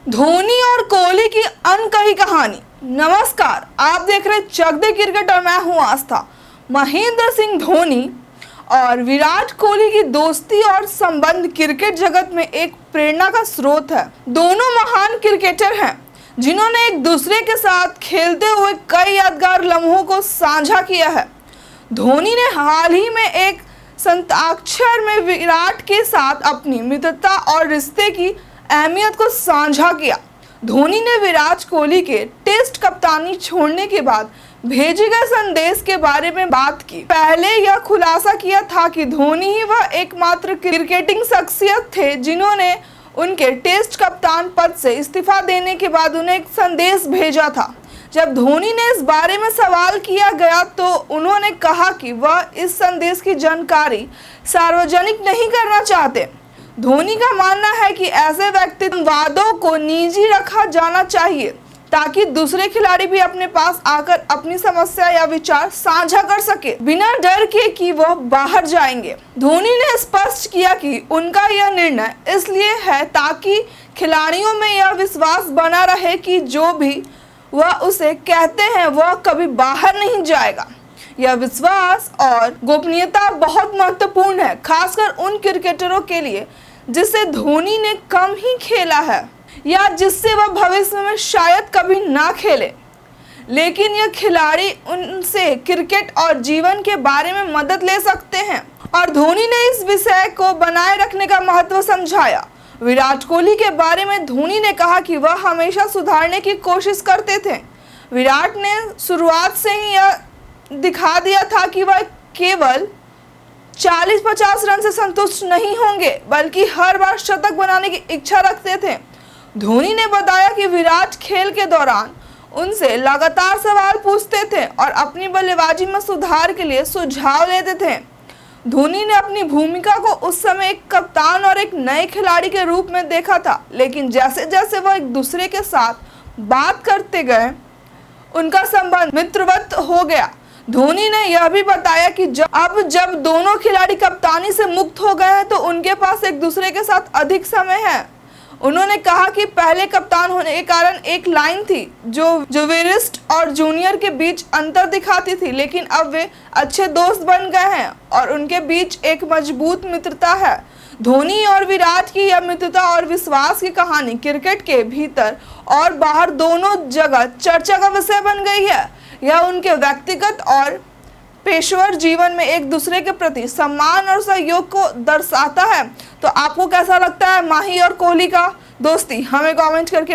धोनी और कोहली की अनकही कहानी। नमस्कार, आप देख रहे चक दे क्रिकेट और मैं हूं आस्था। महेंद्र सिंह धोनी और विराट कोहली की दोस्ती और संबंध क्रिकेट जगत में एक प्रेरणा का स्रोत है। दोनों महान क्रिकेटर हैं जिन्होंने एक दूसरे के साथ खेलते हुए कई यादगार लम्हों को साझा किया है। धोनी ने हाल ही में एक संताक्षर में विराट के साथ अपनी मित्रता और रिश्ते की अहमियत को साझा किया। धोनी ने विराट कोहली के टेस्ट कप्तानी छोड़ने के बाद भेजे गए संदेश के बारे में बात की। पहले यह खुलासा किया था कि धोनी ही वह एकमात्र क्रिकेटिंग शख्सियत थे जिन्होंने उनके टेस्ट कप्तान पद से इस्तीफा देने के बाद उन्हें एक संदेश भेजा था। जब धोनी ने इस बारे में सवाल किया गया तो उन्होंने कहा कि वह इस संदेश की जानकारी सार्वजनिक नहीं करना चाहते। धोनी का मानना है कि ऐसे व्यक्तिवादों को निजी रखा जाना चाहिए ताकि दूसरे खिलाड़ी भी अपने पास आकर अपनी समस्या या विचार साझा कर सके बिना डर के कि वह बाहर जाएंगे। धोनी ने स्पष्ट किया कि उनका यह निर्णय इसलिए है ताकि खिलाड़ियों में यह विश्वास बना रहे कि जो भी वह उसे कहते हैं वह कभी बाहर नहीं जाएगा। यह विश्वास और गोपनीयता बहुत महत्वपूर्ण है, खासकर उन क्रिकेटरों के लिए जिसे धोनी ने कम ही खेला है या जिससे वह भविष्य में शायद कभी ना खेले, लेकिन यह खिलाड़ी उनसे क्रिकेट और जीवन के बारे में मदद ले सकते हैं। और धोनी ने इस विषय को बनाए रखने का महत्व समझाया। विराट कोहली के बारे में धोनी ने कहा कि वह हमेशा सुधारने की कोशिश करते थे। विराट ने शुरुआत से ही यह दिखा दिया था कि वह केवल 40-50 रन से संतुष्ट नहीं होंगे बल्कि हर बार शतक बनाने की इच्छा रखते थे। धोनी ने बताया कि विराट खेल के दौरान उनसे लगातार सवाल पूछते थे और अपनी बल्लेबाजी में सुधार के लिए सुझाव लेते थे। धोनी ने अपनी भूमिका को उस समय एक कप्तान और एक नए खिलाड़ी के रूप में देखा था, लेकिन जैसे जैसे वह एक दूसरे के साथ बात करते गए उनका संबंध मित्रवत हो गया। धोनी ने यह भी बताया कि जब दोनों खिलाड़ी कप्तानी से मुक्त हो गए हैं तो उनके पास एक दूसरे के साथ अधिक समय है। उन्होंने कहा कि पहले कप्तान होने के कारण एक लाइन थी जो वरिष्ठ और जूनियर के बीच अंतर दिखाती थी, लेकिन अब वे अच्छे दोस्त बन गए हैं और उनके बीच एक मजबूत मित्रता है। धोनी और विराट की यह मित्रता और विश्वास की कहानी क्रिकेट के भीतर और बाहर दोनों जगह चर्चा का विषय बन गई है। यह उनके व्यक्तिगत और पेशेवर जीवन में एक दूसरे के प्रति सम्मान और सहयोग को दर्शाता है। तो आपको कैसा लगता है माही और कोहली का दोस्ती? हमें कमेंट करके